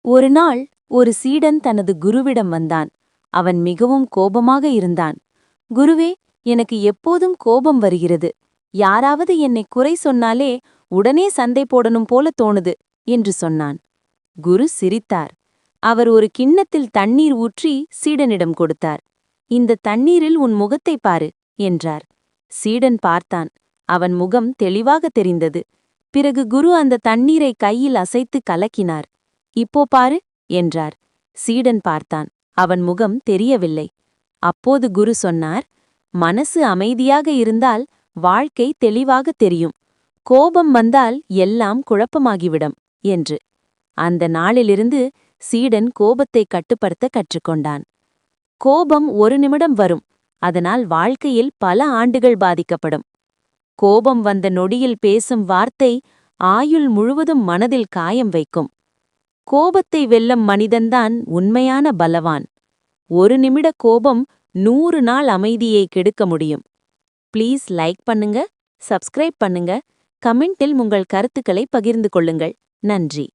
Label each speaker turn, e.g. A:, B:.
A: ஒரு நாள் ஒரு சீடன் தனது குருவிடம் வந்தான். அவன் மிகவும் கோபமாக இருந்தான். குருவே, எனக்கு எப்போதும் கோபம் வருகிறது. யாராவது என்னை குறை சொன்னாலே உடனே சண்டை போடணும் போல தோணுது என்று சொன்னான். குரு சிரித்தார். அவர் ஒரு கிண்ணத்தில் தண்ணீர் ஊற்றி சீடனிடம் கொடுத்தார். இந்த தண்ணீரில் உன் முகத்தைப் பாரு என்றார். சீடன் பார்த்தான். அவன் முகம் தெளிவாக தெரிந்தது. பிறகு குரு அந்த தண்ணீரை கையில் அசைத்து கலக்கினார். இப்போ பாரு என்றார். சீடன் பார்த்தான். அவன் முகம் தெரியவில்லை. அப்போது குரு சொன்னார், மனசு அமைதியாக இருந்தால் வாழ்க்கை தெளிவாக தெரியும். கோபம் வந்தால் எல்லாம் குழப்பமாகிவிடும் என்று. அந்த நாளிலிருந்து சீடன் கோபத்தை கட்டுப்படுத்த கற்றுக்கொண்டான். கோபம் ஒரு நிமிடம் வரும். அதனால் வாழ்க்கையில் பல ஆண்டுகள் பாதிக்கப்படும். கோபம் வந்த நொடியில் பேசும் வார்த்தை ஆயுள் முழுவதும் மனதில் காயம் வைக்கும். கோபத்தை வெல்லும் மனிதன்தான் உண்மையான பலவான். ஒரு நிமிட கோபம் 100 நாள் அமைதியை கெடுக்க முடியும். ப்ளீஸ் லைக் பண்ணுங்க, சப்ஸ்கிரைப் பண்ணுங்க, கமெண்டில் உங்கள் கருத்துக்களை பகிர்ந்து கொள்ளுங்கள். நன்றி.